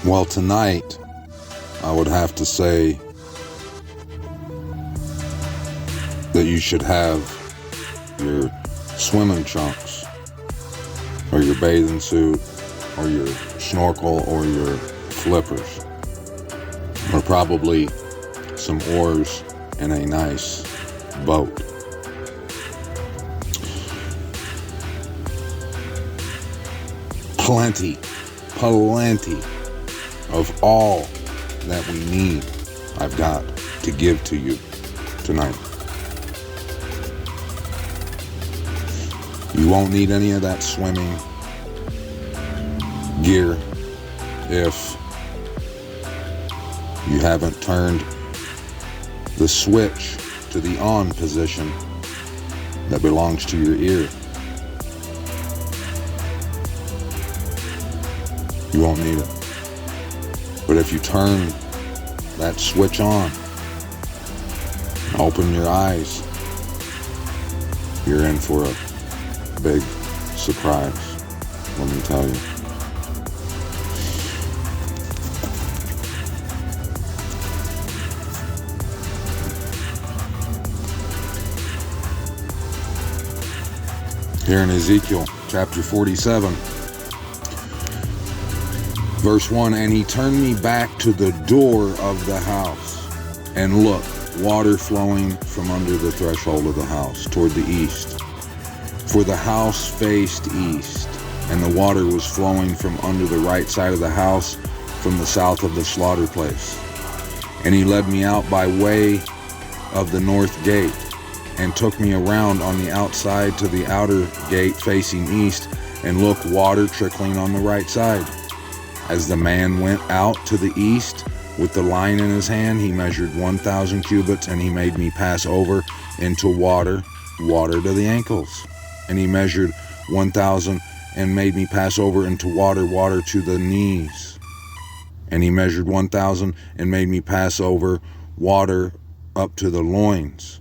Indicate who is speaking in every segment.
Speaker 1: Well, tonight, I would have to say that you should have your swimming trunks, or your bathing suit, or your snorkel, or your flippers, or probably some oars and a nice boat. Plenty of all that we need, I've got to give to you tonight. You won't need any of that swimming gear if you haven't turned the switch to the on position that belongs to your ear. You won't need it. But if you turn that switch on, open your eyes, you're in for a big surprise, let me tell you. Here in Ezekiel chapter 47, verse 1, and he turned me back to the door of the house, and look, water flowing from under the threshold of the house toward the east. For the house faced east, and the water was flowing from under the right side of the house from the south of the slaughter place. And he led me out by way of the north gate, and took me around on the outside to the outer gate facing east, and look, water trickling on the right side. As the man went out to the east with the line in his hand, he measured 1,000 cubits, and he made me pass over into water to the ankles. And he measured 1,000 and made me pass over into water to the knees. And he measured 1,000 and made me pass over water up to the loins.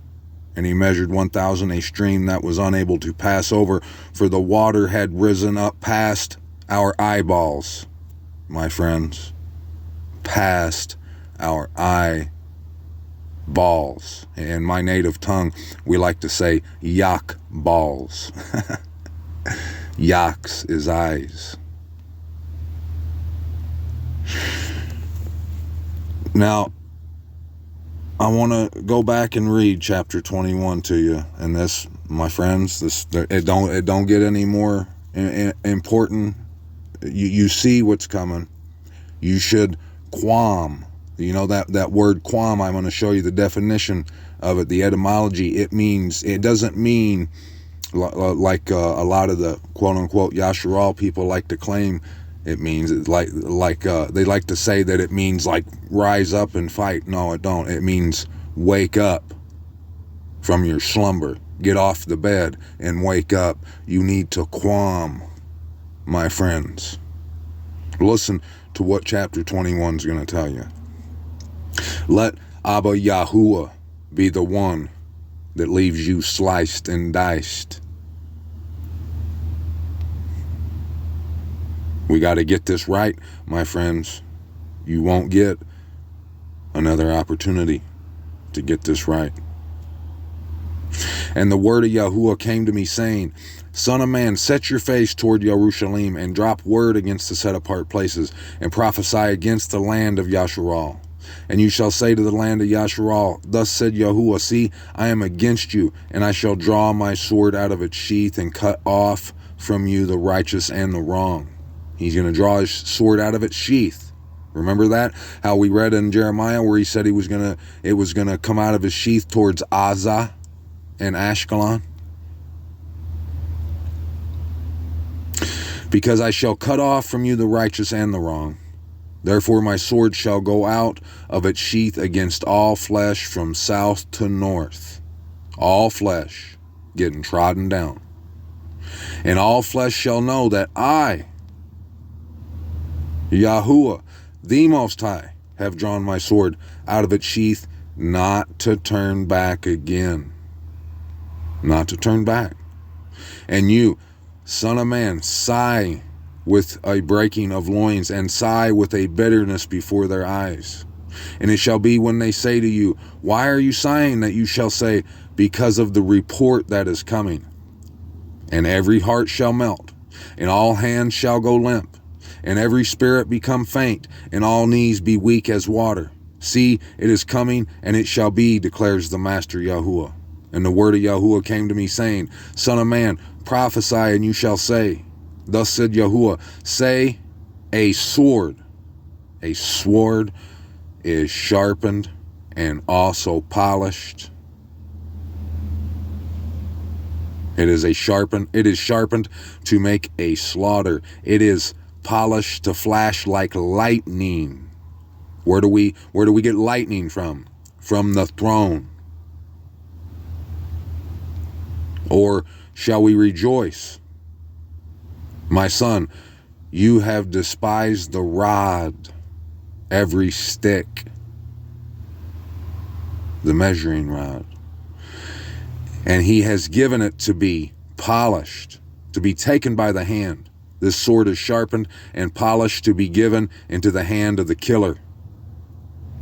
Speaker 1: And he measured 1,000, a stream that was unable to pass over, for the water had risen up past our eyeballs, my friends, past our eyeballs. In my native tongue, we like to say yak balls. Yaks is eyes. Now, I want to go back and read chapter 21 to you, and this, my friends, it don't get any more important. You see what's coming. You should qualm. You know that word qualm. I'm going to show you the definition of it, the etymology. It doesn't mean like a lot of the quote unquote Yasharal people like to claim. It means like they like to say that it means like rise up and fight. No, it don't. It means wake up from your slumber. Get off the bed and wake up. You need to qualm, my friends. Listen to what chapter 21 is going to tell you. Let Abba Yahuwah be the one that leaves you sliced and diced. We got to get this right, my friends. You won't get another opportunity to get this right. And the word of Yahuwah came to me, saying, Son of man, set your face toward Jerusalem, and drop word against the set-apart places, and prophesy against the land of Yasharal. And you shall say to the land of Yasharal, Thus said Yahuwah, See, I am against you, and I shall draw my sword out of its sheath, and cut off from you the righteous and the wrong. He's going to draw his sword out of its sheath. Remember that? How we read in Jeremiah where he said it was going to come out of his sheath towards Azah and Ashkelon? Because I shall cut off from you the righteous and the wrong. Therefore my sword shall go out of its sheath against all flesh from south to north. All flesh getting trodden down. And all flesh shall know that I, Yahuwah, the Most High, have drawn my sword out of its sheath, not to turn back again. Not to turn back. And you, son of man, sigh with a breaking of loins, and sigh with a bitterness before their eyes. And it shall be when they say to you, why are you sighing? That you shall say, because of the report that is coming. And every heart shall melt, and all hands shall go limp, and every spirit become faint, and all knees be weak as water. See, it is coming, and it shall be, declares the Master Yahuwah. And the word of Yahuwah came to me, saying, Son of man, prophesy, and you shall say, thus said Yahuwah, say, a sword is sharpened and also polished. It is sharpened to make a slaughter. It is polished to flash like lightning. Where do we get lightning from? From the throne. Or shall we rejoice? My son, you have despised the rod, every stick, the measuring rod. And he has given it to be polished, to be taken by the hand. This sword is sharpened and polished to be given into the hand of the killer.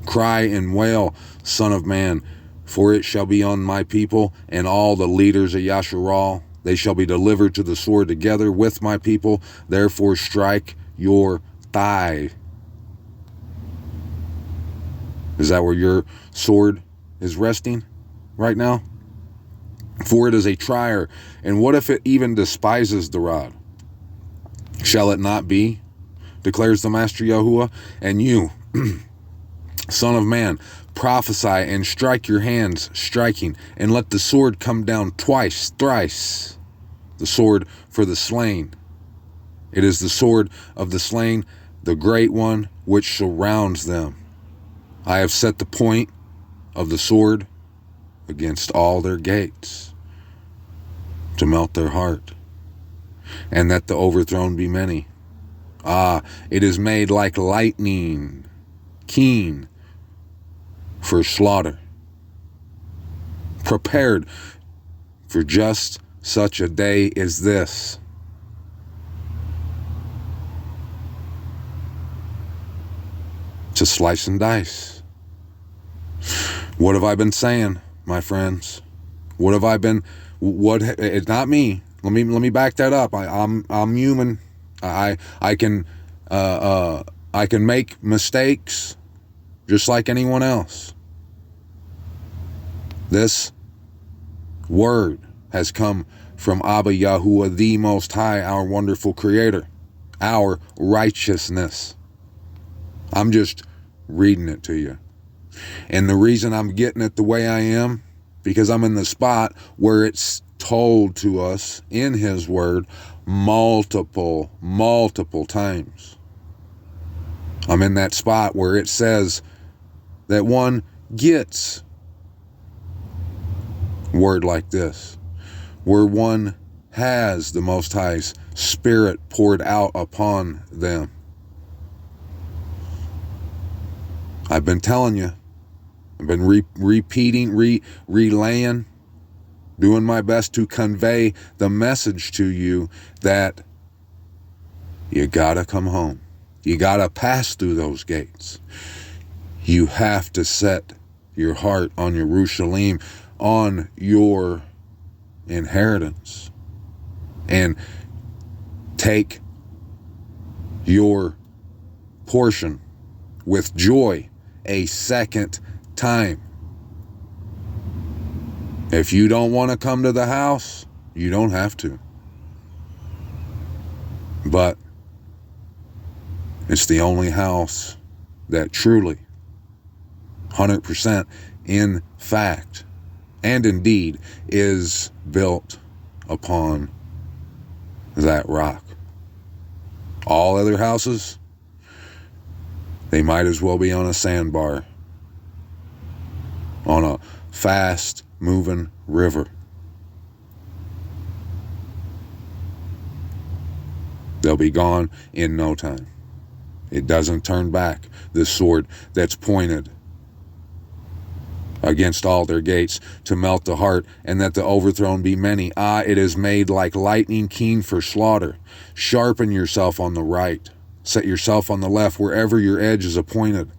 Speaker 1: Cry and wail, Son of man, for it shall be on my people and all the leaders of Yasharal. They shall be delivered to the sword together with my people. Therefore strike your thigh. Is that where your sword is resting right now? For it is a trier. And what if it even despises the rod? Shall it not be? Declares the Master Yahuwah. And you, Son of man, prophesy and strike your hands, striking, and let the sword come down twice, thrice. The sword for the slain. It is the sword of the slain, the great one which surrounds them. I have set the point of the sword against all their gates, to melt their heart, and that the overthrown be many. It is made like lightning, keen for slaughter, prepared for just such a day as this. To slice and dice. What have I been saying, my friends? What have I been? It's not me. Let me back that up. I'm human. I can make mistakes just like anyone else. This word has come from Abba Yahuwah, the Most High, our wonderful Creator, our righteousness. I'm just reading it to you. And the reason I'm getting it the way I am, because I'm in the spot where it's told to us in His Word multiple times. I'm in that spot where it says that one gets word like this, where one has the Most High's Spirit poured out upon them. I've been telling you, I've been repeating, relaying, doing my best to convey the message to you that you gotta come home. You gotta pass through those gates. You have to set your heart on Yerushalayim, on your inheritance, and take your portion with joy a second time. If you don't want to come to the house, you don't have to. But it's the only house that truly, 100% in fact and indeed, is built upon that rock. All other houses, they might as well be on a sandbar, on a fast-moving river. They'll be gone in no time. It doesn't turn back. This sword that's pointed against all their gates, to melt the heart, and that the overthrown be many. Ah, it is made like lightning, keen for slaughter. Sharpen yourself on the right. Set yourself on the left, wherever your edge is appointed.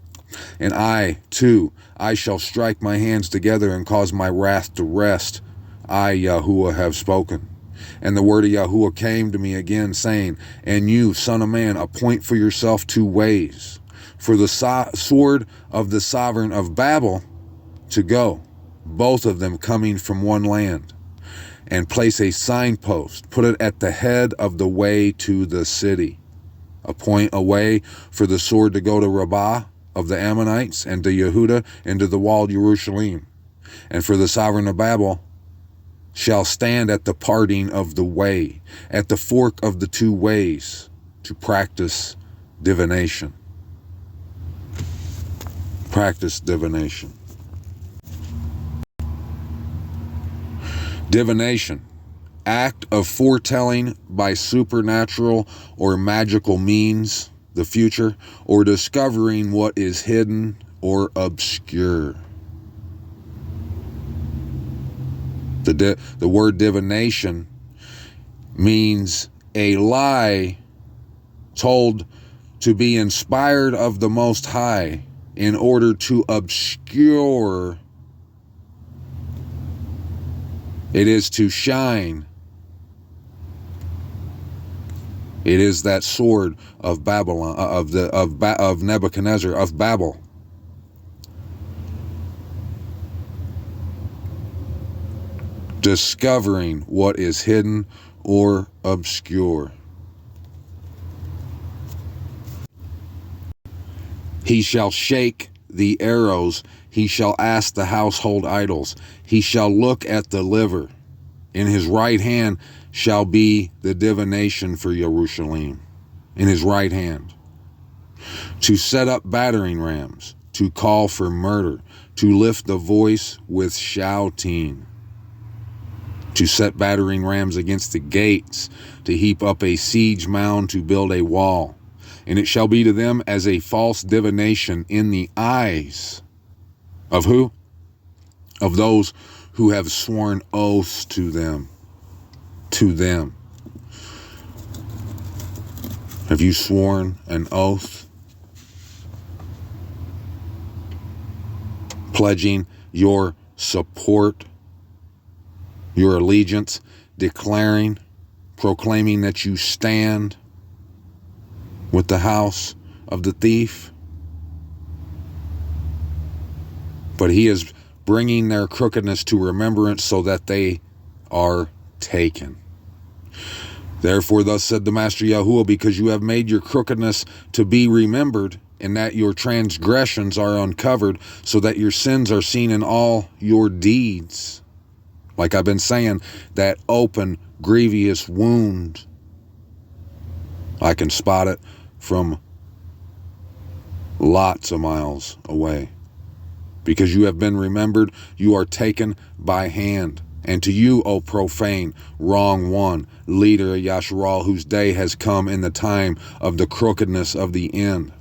Speaker 1: And I, too, I shall strike my hands together and cause my wrath to rest. I, Yahuwah, have spoken. And the word of Yahuwah came to me again, saying, And you, son of man, appoint for yourself 2 ways. For the sword of the sovereign of Babel to go, both of them coming from one land. And place a signpost, put it at the head of the way to the city. Appoint a way for the sword to go to Rabbah of the Ammonites, and to Yehuda, and to the walled Jerusalem. And for the sovereign of Babel shall stand at the parting of the way, at the fork of the 2 ways, to practice divination. Practice divination. Divination, act of foretelling by supernatural or magical means the future, or discovering what is hidden or obscure. The word divination means a lie told to be inspired of the Most High in order to obscure. It is to shine. It is that sword of Babylon, of Nebuchadnezzar, of Babel. Discovering what is hidden or obscure. He shall shake the arrows. He shall ask the household idols. He shall look at the liver. In his right hand shall be the divination for Jerusalem. In his right hand. To set up battering rams. To call for murder. To lift the voice with shouting. To set battering rams against the gates. To heap up a siege mound. To build a wall. And it shall be to them as a false divination in the eyes of who? Of those who have sworn oaths to them. To them. Have you sworn an oath? Pledging your support, your allegiance, declaring, proclaiming that you stand with the house of the thief. But he is bringing their crookedness to remembrance so that they are taken. Therefore, thus said the Master Yahuwah, because you have made your crookedness to be remembered, and that your transgressions are uncovered, so that your sins are seen in all your deeds. Like I've been saying, that open, grievous wound, I can spot it from lots of miles away. Because you have been remembered, you are taken by hand. And to you, O profane, wrong one, leader of Yasharal, whose day has come in the time of the crookedness of the end.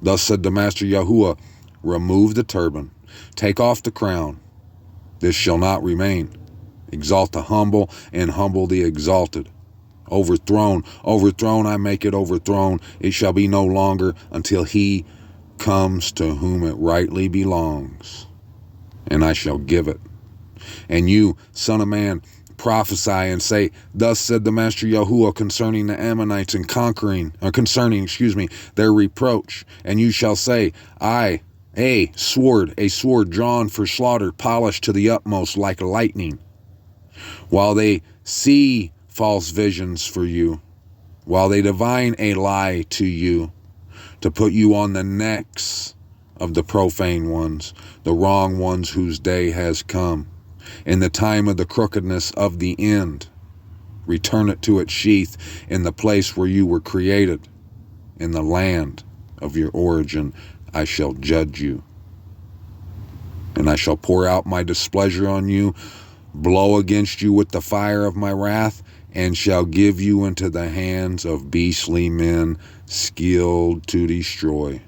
Speaker 1: Thus said the Master Yahuwah, remove the turban, take off the crown. This shall not remain. Exalt the humble and humble the exalted. Overthrown, overthrown, I make it overthrown. It shall be no longer until he comes to whom it rightly belongs, and I shall give it. And you, son of man, prophesy and say, thus said the Master Yahuwah concerning the Ammonites and concerning their reproach. And you shall say, a sword drawn for slaughter, polished to the utmost like lightning. While they see false visions for you, while they divine a lie to you, to put you on the necks of the profane ones, the wrong ones whose day has come. In the time of the crookedness of the end, return it to its sheath in the place where you were created. In the land of your origin, I shall judge you. And I shall pour out my displeasure on you, blow against you with the fire of my wrath, and shall give you into the hands of beastly men, skilled to destroy.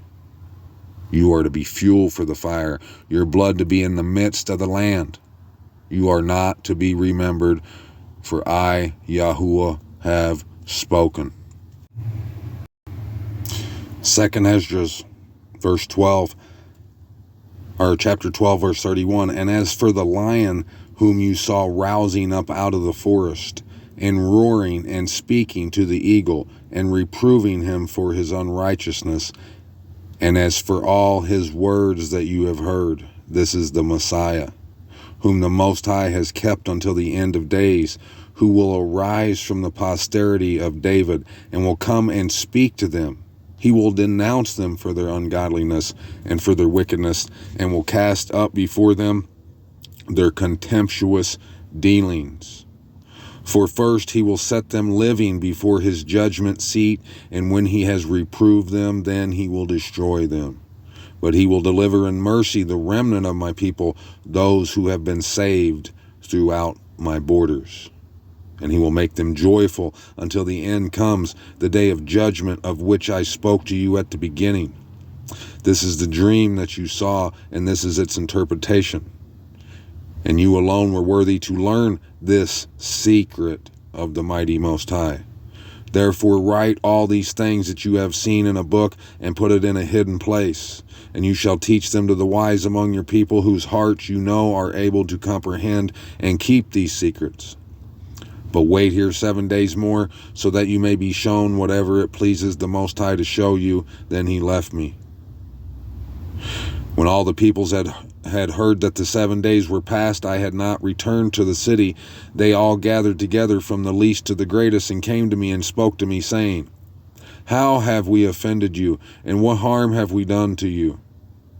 Speaker 1: You are to be fuel for the fire, your blood to be in the midst of the land. You are not to be remembered, for I, Yahuwah, have spoken. 2nd Esdras, verse 12, or chapter 12, verse 31. And as for the lion whom you saw rousing up out of the forest, and roaring and speaking to the eagle, and reproving him for his unrighteousness, and as for all his words that you have heard, this is the Messiah, whom the Most High has kept until the end of days, who will arise from the posterity of David, and will come and speak to them. He will denounce them for their ungodliness and for their wickedness, and will cast up before them their contemptuous dealings. For first he will set them living before his judgment seat, and when he has reproved them, then he will destroy them. But he will deliver in mercy the remnant of my people, those who have been saved throughout my borders. And he will make them joyful until the end comes, the day of judgment of which I spoke to you at the beginning. This is the dream that you saw, and this is its interpretation. And you alone were worthy to learn this secret of the mighty Most High. Therefore write all these things that you have seen in a book, and put it in a hidden place. And you shall teach them to the wise among your people, whose hearts you know are able to comprehend and keep these secrets. But wait here 7 days more, so that you may be shown whatever it pleases the Most High to show you. Then he left me. When all the peoples had heard that the 7 days were past, I had not returned to the city. They all gathered together from the least to the greatest, and came to me and spoke to me, saying, How have we offended you, and what harm have we done to you,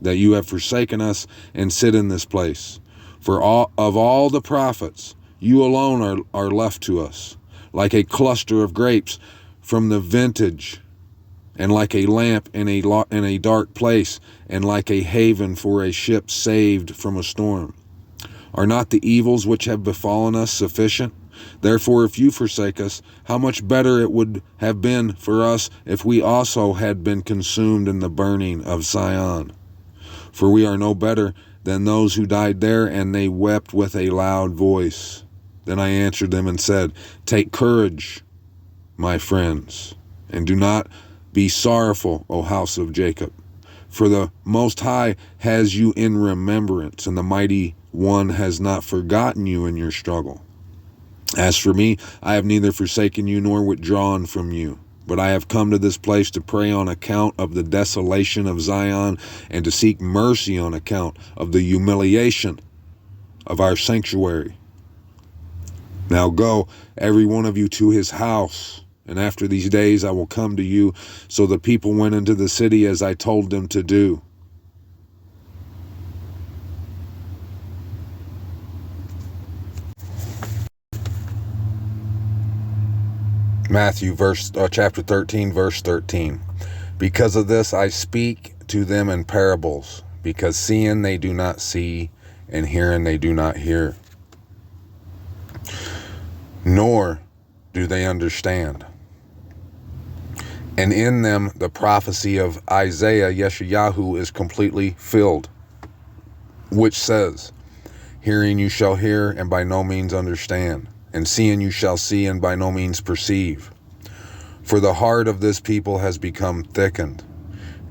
Speaker 1: that you have forsaken us and sit in this place? For of all the prophets, you alone are left to us, like a cluster of grapes from the vintage, and like a lamp in a dark place, and like a haven for a ship saved from a storm. Are not the evils which have befallen us sufficient? Therefore, if you forsake us, how much better it would have been for us if we also had been consumed in the burning of Zion. For we are no better than those who died there, and they wept with a loud voice. Then I answered them and said, Take courage, my friends, and do not be sorrowful, O house of Jacob. For the Most High has you in remembrance, and the Mighty One has not forgotten you in your struggle. As for me, I have neither forsaken you nor withdrawn from you. But I have come to this place to pray on account of the desolation of Zion, and to seek mercy on account of the humiliation of our sanctuary. Now go, every one of you, to his house, and after these days I will come to you. So the people went into the city as I told them to do. Matthew chapter 13, verse 13. Because of this I speak to them in parables, because seeing they do not see, and hearing they do not hear, nor do they understand. And in them the prophecy of Isaiah Yeshayahu is completely filled, which says, Hearing you shall hear, and by no means understand, and seeing you shall see, and by no means perceive. For the heart of this people has become thickened,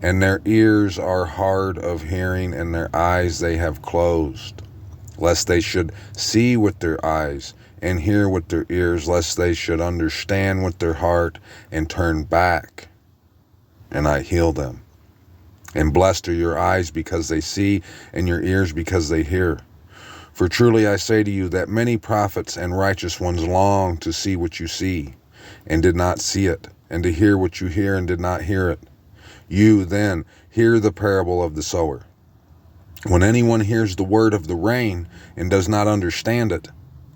Speaker 1: and their ears are hard of hearing, and their eyes they have closed, lest they should see with their eyes, and hear with their ears, lest they should understand with their heart, and turn back, and I heal them. And blessed are your eyes because they see, and your ears because they hear. For truly I say to you that many prophets and righteous ones long to see what you see, and did not see it, and to hear what you hear, and did not hear it. You then hear the parable of the sower. When anyone hears the word of the rain, and does not understand it,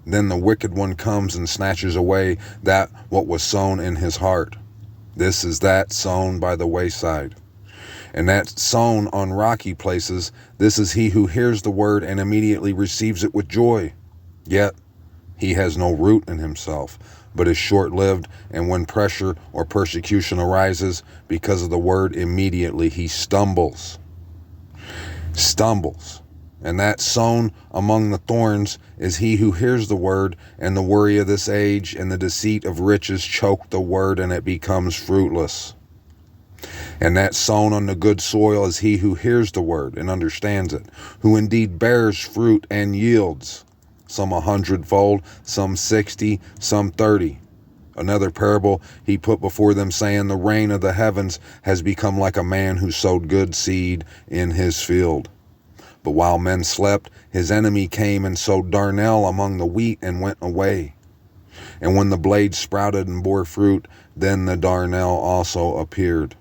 Speaker 1: then the wicked one comes and snatches away that what was sown in his heart. This is that sown by the wayside. And that sown on rocky places, this is he who hears the word and immediately receives it with joy. Yet he has no root in himself, but is short-lived, and when pressure or persecution arises because of the word, immediately he stumbles. stumbles. And that sown among the thorns is he who hears the word, and the worry of this age and the deceit of riches choke the word, and it becomes fruitless. And that sown on the good soil is he who hears the word and understands it, who indeed bears fruit and yields, some 100-fold, some 60, some 30. Another parable he put before them, saying, the rain of the heavens has become like a man who sowed good seed in his field. But while men slept, his enemy came and sowed darnel among the wheat and went away. And when the blade sprouted and bore fruit, then the darnel also appeared.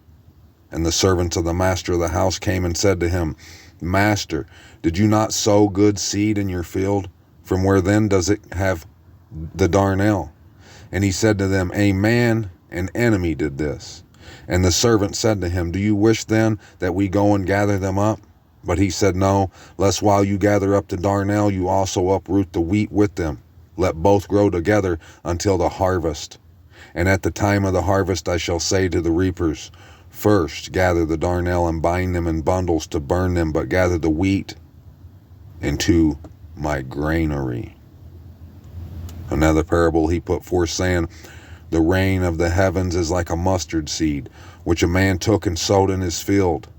Speaker 1: And the servants of the master of the house came and said to him, Master, did you not sow good seed in your field? From where then does it have the darnel? And he said to them, a man, an enemy, did this. And the servant said to him, do you wish then that we go and gather them up? But he said, no, lest while you gather up the darnel, you also uproot the wheat with them. Let both grow together until the harvest. And at the time of the harvest I shall say to the reapers, first gather the darnel and bind them in bundles to burn them, but gather the wheat into my granary. Another parable he put forth, saying, the rain of the heavens is like a mustard seed, which a man took and sowed in his field,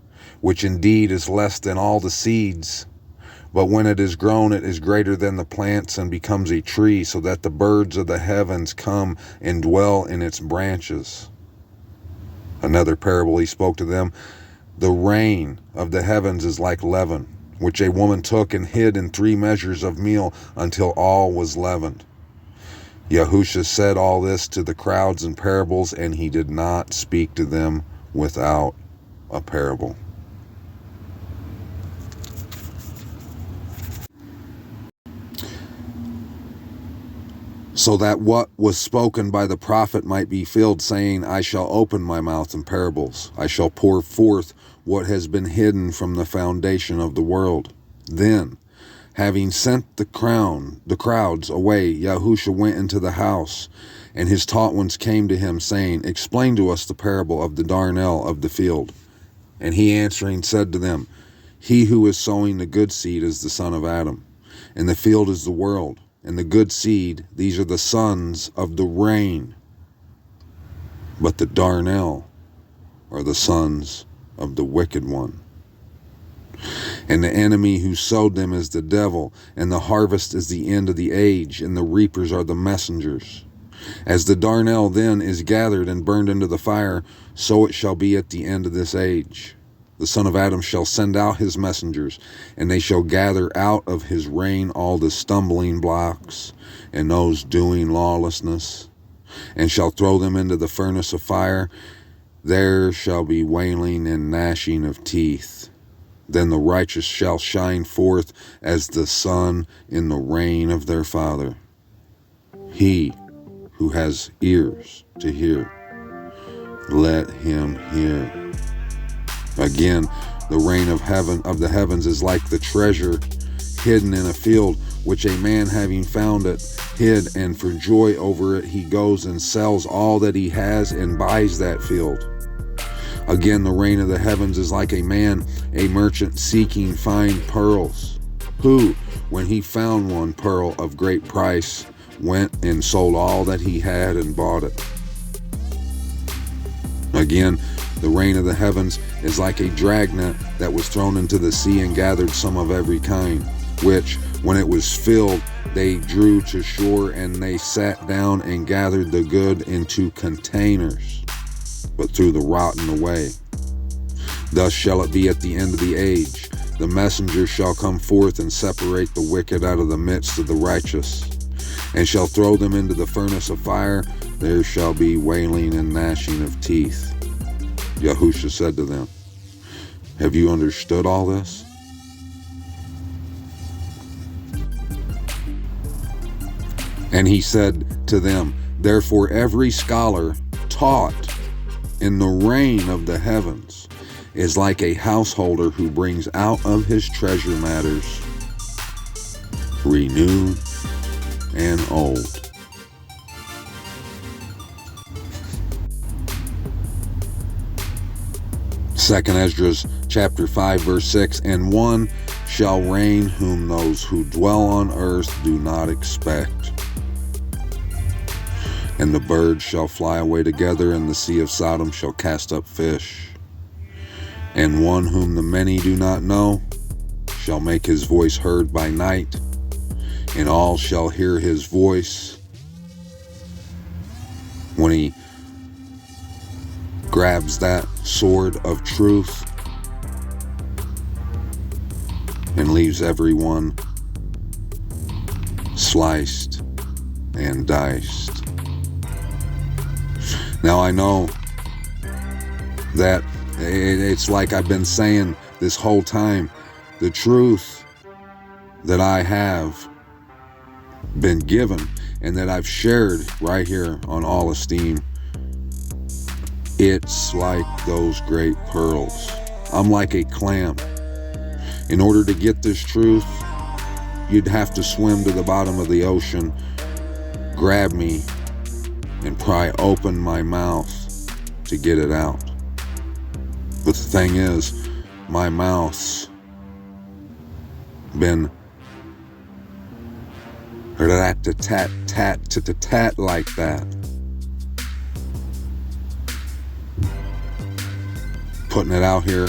Speaker 1: which indeed is less than all the seeds. But when it is grown, it is greater than the plants and becomes a tree, so that the birds of the heavens come and dwell in its branches. Another parable he spoke to them, the rain of the heavens is like leaven, which a woman took and hid in 3 measures of meal until all was leavened. Yahusha said all this to the crowds in parables, and he did not speak to them without a parable. So that what was spoken by the prophet might be filled, saying, I shall open my mouth in parables. I shall pour forth what has been hidden from the foundation of the world. Then, having sent the crowds away, Yahusha went into the house, and his taught ones came to him, saying, explain to us the parable of the darnel of the field. And he answering said to them, he who is sowing the good seed is the son of Adam, and the field is the world. And the good seed, these are the sons of the rain. But the darnel are the sons of the wicked one. And the enemy who sowed them is the devil, and the harvest is the end of the age, and the reapers are the messengers. As the darnel then is gathered and burned into the fire, so it shall be at the end of this age. The Son of Adam shall send out his messengers, and they shall gather out of his reign all the stumbling blocks and those doing lawlessness, and shall throw them into the furnace of fire. There shall be wailing and gnashing of teeth. Then the righteous shall shine forth as the sun in the reign of their Father. He who has ears to hear, let him hear. Again, the rain of the heavens is like the treasure hidden in a field, which a man having found it hid, and for joy over it he goes and sells all that he has and buys that field. Again, the rain of the heavens is like a man, a merchant seeking fine pearls, who, when he found one pearl of great price, went and sold all that he had and bought it. Again, the rain of the heavens is like a dragnet that was thrown into the sea and gathered some of every kind, which, when it was filled, they drew to shore, and they sat down and gathered the good into containers, but threw the rotten away. Thus shall it be at the end of the age. The messenger shall come forth and separate the wicked out of the midst of the righteous, and shall throw them into the furnace of fire. There shall be wailing and gnashing of teeth. Yahusha said to them, have you understood all this? And he said to them, therefore every scholar taught in the reign of the heavens is like a householder who brings out of his treasure matters renewed and old. Second Esdras chapter 5 verse 6, and one shall reign whom those who dwell on earth do not expect. And the birds shall fly away together, and the sea of Sodom shall cast up fish. And one whom the many do not know shall make his voice heard by night, and all shall hear his voice when he grabs that sword of truth and leaves everyone sliced and diced. Now I know that it's like I've been saying this whole time, the truth that I have been given and that I've shared right here on All Esteem, it's like those great pearls. I'm like a clam. In order to get this truth, you'd have to swim to the bottom of the ocean, grab me, and pry open my mouth to get it out. But the thing is, my mouth's been rat-tat-tat-tat-tat like that. Putting it out here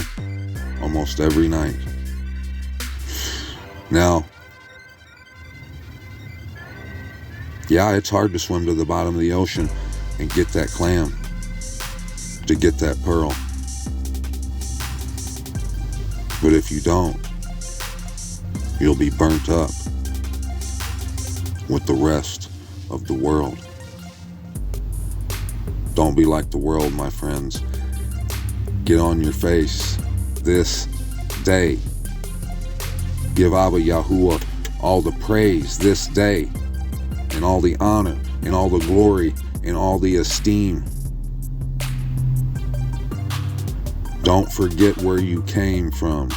Speaker 1: almost every night. Now, yeah, it's hard to swim to the bottom of the ocean and get that clam, to get that pearl. But if you don't, you'll be burnt up with the rest of the world. Don't be like the world, my friends. Get on your face this day. Give Abba Yahuwah all the praise this day, and all the honor, and all the glory, and all the esteem. Don't forget where you came from.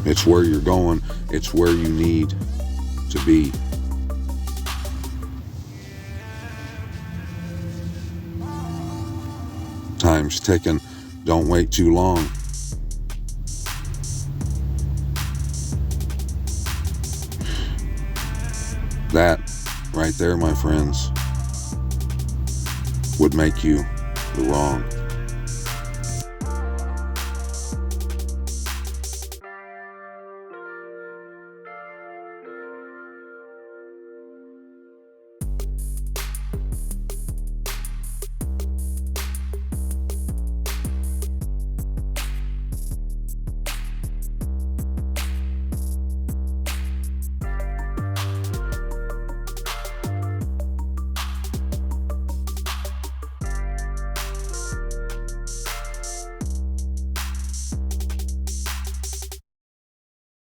Speaker 1: It's where you're going. It's where you need to be. Time's ticking. Don't wait too long. That right there, my friends, would make you the wrong